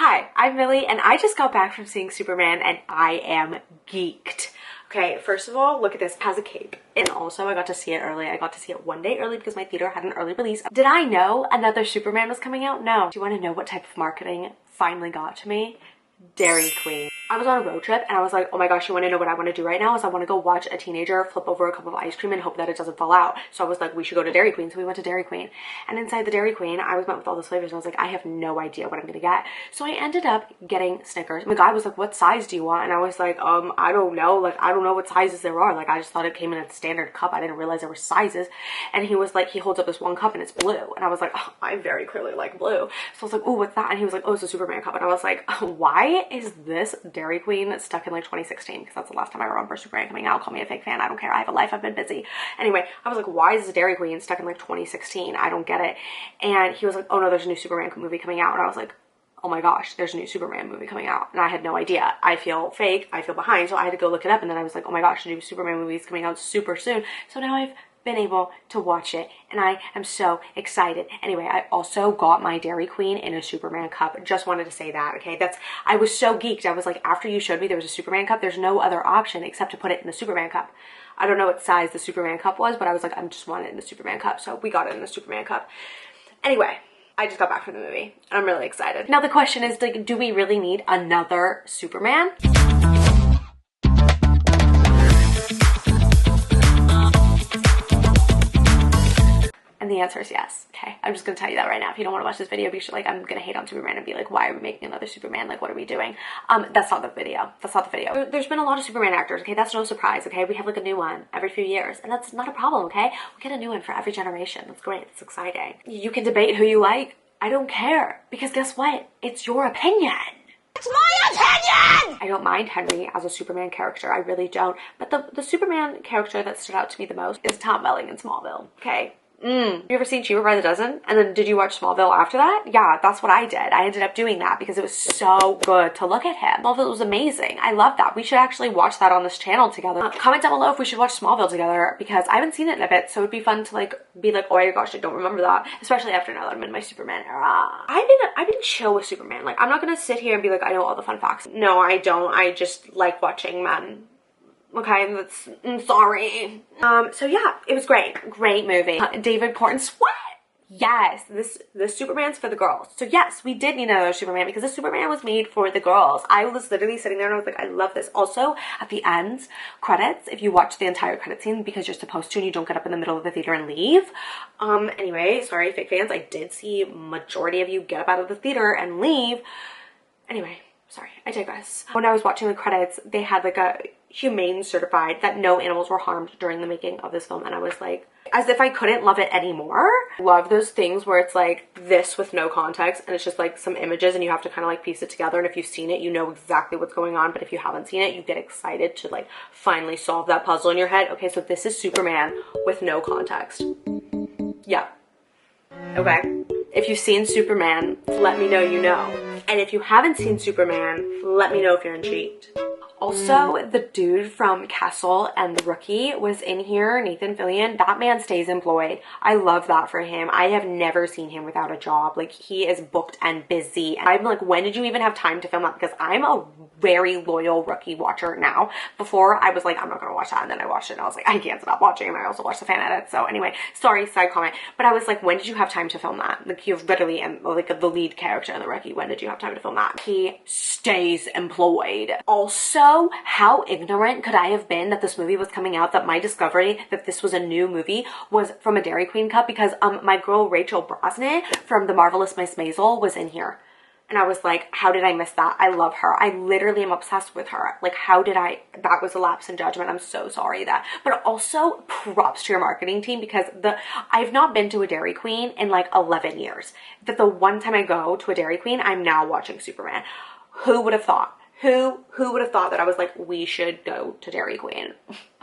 Hi, I'm Millie and I just got back from seeing Superman and I am geeked. Okay, first of all, look at this. It has a cape. And also I got to see it early. I got to see it one day early because my theater had an early release. Did I know another Superman was coming out? No. Do you want to know what type of marketing finally got to me? Dairy Queen. I was on a road trip and I was like, oh my gosh, you want to know what I want to do right now is I want to go watch a teenager flip over a cup of ice cream and hope that it doesn't fall out. So I was like, we should go to Dairy Queen. So we went to Dairy Queen, and inside the Dairy Queen I was met with all those flavors and I was like, I have no idea what I'm gonna get. So I ended up getting Snickers. And the guy was like, what size do you want? And I was like, I don't know. Like, I don't know what sizes there are. Like, I just thought it came in a standard cup. I didn't realize there were sizes. And he was like, he holds up this one cup and it's blue. And I was like, oh, I very clearly like blue. So I was like, oh, what's that? And he was like, oh, it's a Superman cup. And I was like, why is this Dairy Queen stuck in like 2016? Because that's the last time I remember Superman coming out. Call me a fake fan. I don't care. I have a life. I've been busy. Anyway, I was like, why is this Dairy Queen stuck in like 2016? I don't get it. And he was like, oh no, there's a new Superman movie coming out. And I was like, oh my gosh, there's a new Superman movie coming out. And I had no idea. I feel fake. I feel behind. So I had to go look it up. And then I was like, oh my gosh, the new Superman movie is coming out super soon. So now I've been able to watch it and I am so excited. Anyway, I also got my Dairy Queen in a Superman cup. Just wanted to say that, okay? I was so geeked. I was like, after you showed me there was a Superman cup, there's no other option except to put it in the Superman cup. I don't know what size the Superman cup was, but I was like, I just want it in the Superman cup. So we got it in the Superman cup. Anyway, I just got back from the movie and I'm really excited. Now the question is, like, do we really need another Superman? And the answer is yes. Okay, I'm just gonna tell you that right now. If you don't want to watch this video because you're like, I'm gonna hate on Superman and be like, why are we making another Superman? Like, what are we doing? That's not the video. That's not the video. There's been a lot of Superman actors, okay? That's no surprise, okay? We have like a new one every few years, and that's not a problem, okay? We get a new one for every generation. That's great. It's exciting. You can debate who you like. I don't care, because guess what? It's your opinion. It's my opinion! I don't mind Henry as a Superman character. I really don't. But the Superman character that stood out to me the most is Tom Welling in Smallville, okay? You ever seen Cheaper by the Dozen? And then did you watch Smallville after that? Yeah, that's what I did. I ended up doing that because it was so good to look at him. Smallville was amazing. I love that. We should actually watch that on this channel together. Comment down below if we should watch Smallville together because I haven't seen it in a bit, so it'd be fun to like be like, oh my gosh, I don't remember that. Especially after now that I'm in my Superman era. I've been chill with Superman. Like, I'm not gonna sit here and be like, I know all the fun facts. No, I don't. I just like watching men. Okay, I'm sorry. So yeah, it was great. Great movie. David Coenswet. Yes, this Superman's for the girls. So yes, we did need another Superman because this Superman was made for the girls. I was literally sitting there and I was like, I love this. Also, at the end credits, if you watch the entire credit scene because you're supposed to and you don't get up in the middle of the theater and leave. Anyway, sorry, fake fans. I did see majority of you get up out of the theater and leave. Anyway, sorry, I digress. When I was watching the credits, they had like a humane certified that no animals were harmed during the making of this film, and I was like, as if I couldn't love it anymore. Love those things where it's like this with no context and it's just like some images and you have to kind of like piece it together, and if you've seen it you know exactly what's going on, but if you haven't seen it you get excited to like finally solve that puzzle in your head. Okay, so this is Superman with no context. Yeah. Okay. If you've seen Superman, let me know you know. And if you haven't seen Superman, let me know if you're intrigued. Also, the dude from Castle and the Rookie was in here, Nathan Fillion. That man stays employed. I love that for him. I have never seen him without a job. Like, he is booked and busy. I'm like, when did you even have time to film that? Because I'm a very loyal Rookie watcher now. Before, I was like, I'm not gonna watch that. And then I watched it and I was like, I can't stop watching. And I also watched the fan edit. So anyway, sorry, side comment. But I was like, when did you have time to film that? Like, you're literally like the lead character in the Rookie. When did you have time to film that? He stays employed. Also, how ignorant could I have been that this movie was coming out, that my discovery that this was a new movie was from a Dairy Queen cup, because my girl Rachel Brosnan from the Marvelous Maisel was in here. And I was like, how did I miss that? I love her. I literally am obsessed with her. Like, how did that was a lapse in judgment. I'm so sorry that. But also, props to your marketing team, because I've not been to a Dairy Queen in like 11 years. That the one time I go to a Dairy Queen, I'm now watching Superman. Who would have thought? Who would have thought that I was like, we should go to Dairy Queen?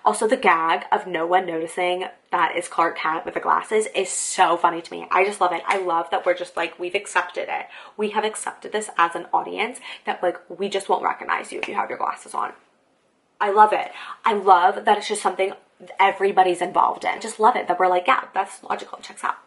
Also, the gag of no one noticing that it's Clark Kent with the glasses is so funny to me. I just love it. I love that we're just like, we've accepted it. We have accepted this as an audience, that like, we just won't recognize you if you have your glasses on. I love it. I love that it's just something everybody's involved in. Just love it that we're like, yeah, that's logical. Checks out.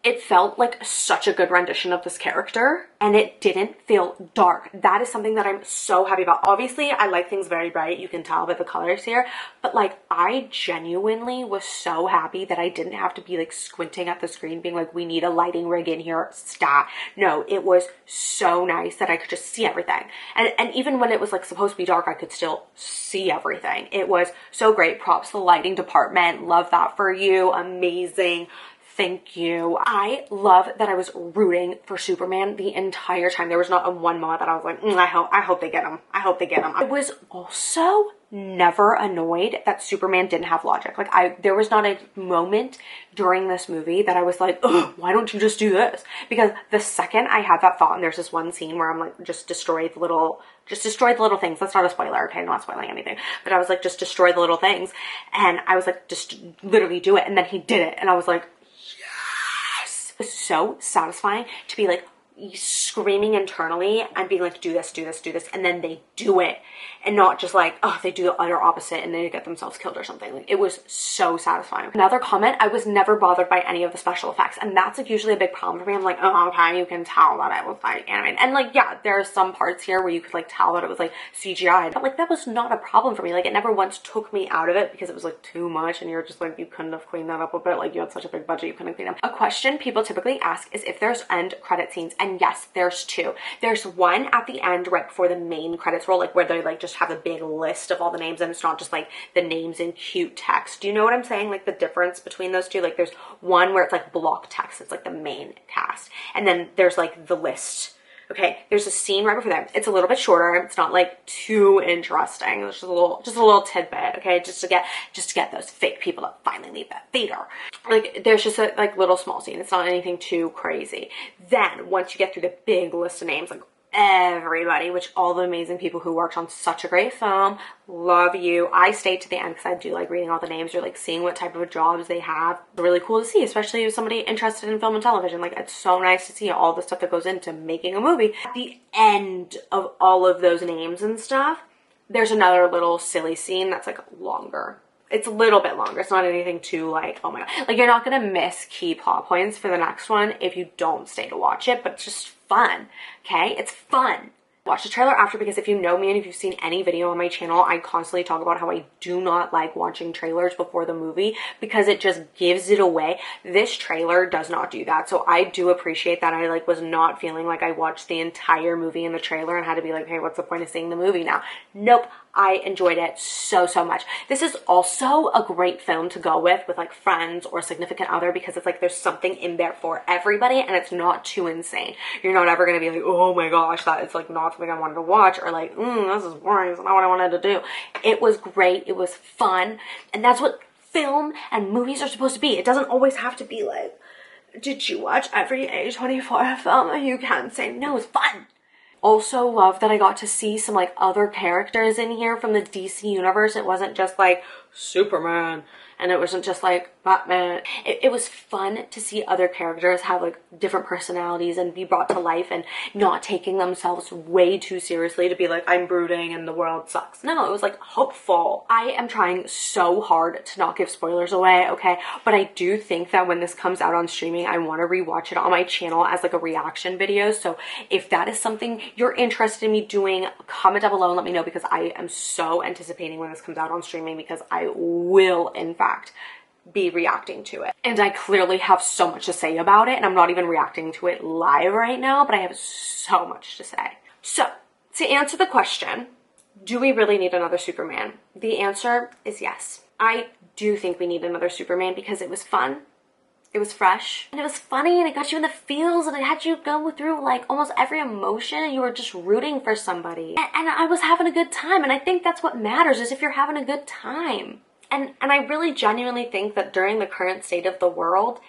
It felt like such a good rendition of this character, and it didn't feel dark. That is something that I'm so happy about. Obviously, I like things very bright. You can tell by the colors here, but like I genuinely was so happy that I didn't have to be like squinting at the screen being like, we need a lighting rig in here, stat. No, it was so nice that I could just see everything. And even when it was like supposed to be dark, I could still see everything. It was so great. Props to the lighting department. Love that for you. Amazing. Thank you. I love that I was rooting for Superman the entire time. There was not a one moment that I was like, I hope they get him. I hope they get him. I was also never annoyed that Superman didn't have logic. Like there was not a moment during this movie that I was like, ugh, why don't you just do this? Because the second I had that thought, and there's this one scene where I'm like, just destroy the little things. That's not a spoiler, okay? I'm not spoiling anything. But I was like, just destroy the little things. And I was like, just literally do it. And then he did it. And I was like, it was so satisfying to be like screaming internally and being like, do this, do this, do this, and then they do it, and not just like, oh, they do the utter opposite and they get themselves killed or something. Like, it was so satisfying. Another comment, I was never bothered by any of the special effects, and that's like usually a big problem for me. I'm like, oh, okay, you can tell that I was like animated, and like, yeah, there are some parts here where you could like tell that it was like CGI, but like that was not a problem for me. Like, it never once took me out of it because it was like too much, and you're just like, you couldn't have cleaned that up a bit. Like, you had such a big budget, you couldn't clean up. A question people typically ask is if there's end credit scenes, and yes, there's two. There's one at the end right before the main credits roll, like where they like just have a big list of all the names, and it's not just like the names in cute text. Do you know what I'm saying? Like the difference between those two? Like there's one where it's like block text, it's like the main cast, and then there's like the list. Okay, there's a scene right before that. It's a little bit shorter. It's not like too interesting. It's just a little tidbit, okay, just to get those fake people to finally leave that theater. Like, there's just a like little small scene. It's not anything too crazy. Then once you get through the big list of names, like everybody, which all the amazing people who worked on such a great film, love you. I stayed to the end because I do like reading all the names or like seeing what type of jobs they have. It's really cool to see, especially if somebody interested in film and television. Like, it's so nice to see all the stuff that goes into making a movie. At the end of all of those names and stuff, there's another little silly scene that's like longer. It's a little bit longer. It's not anything too like, oh my god. Like, you're not gonna miss key plot points for the next one if you don't stay to watch it, but it's just fun, okay? It's fun. Watch the trailer after, because if you know me and if you've seen any video on my channel, I constantly talk about how I do not like watching trailers before the movie because it just gives it away. This trailer does not do that, so I do appreciate that. I like was not feeling like I watched the entire movie in the trailer and had to be like, hey, what's the point of seeing the movie now? Nope. I enjoyed it so much. This is also a great film to go with like friends or significant other, because it's like there's something in there for everybody and it's not too insane. You're not ever gonna be like, oh my gosh, that is like not something I wanted to watch, or like, this is boring, it's not what I wanted to do. It was great, it was fun, and that's what film and movies are supposed to be. It doesn't always have to be like, did you watch every A24 film? You can say no, it's fun. Also love that I got to see some like other characters in here from the DC universe. It wasn't just like Superman, and it wasn't just like Batman. It was fun to see other characters have like different personalities and be brought to life, and not taking themselves way too seriously to be like, I'm brooding and the world sucks. No, it was like hopeful. I am trying so hard to not give spoilers away, okay? But I do think that when this comes out on streaming, I want to rewatch it on my channel as like a reaction video. So if that is something you're interested in me doing, comment down below and let me know, because I am so anticipating when this comes out on streaming, because I will in fact be reacting to it. And I clearly have so much to say about it, and I'm not even reacting to it live right now, but I have so much to say. So, to answer the question, do we really need another Superman? The answer is yes. I do think we need another Superman because it was fun, it was fresh, and it was funny, and it got you in the feels, and it had you go through like almost every emotion, and you were just rooting for somebody. And I was having a good time, and I think that's what matters, is if you're having a good time. And I really genuinely think that during the current state of the world,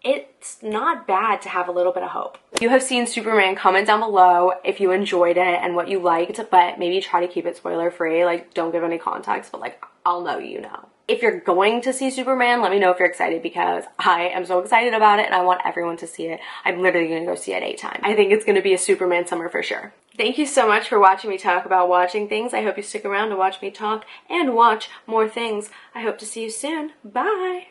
it's not bad to have a little bit of hope. If you have seen Superman, comment down below if you enjoyed it and what you liked, but maybe try to keep it spoiler free. Like, don't give any context, but like, I'll know you know. If you're going to see Superman, let me know if you're excited, because I am so excited about it and I want everyone to see it. I'm literally gonna go see it 8 times. I think it's gonna be a Superman summer for sure. Thank you so much for watching me talk about watching things. I hope you stick around to watch me talk and watch more things. I hope to see you soon. Bye!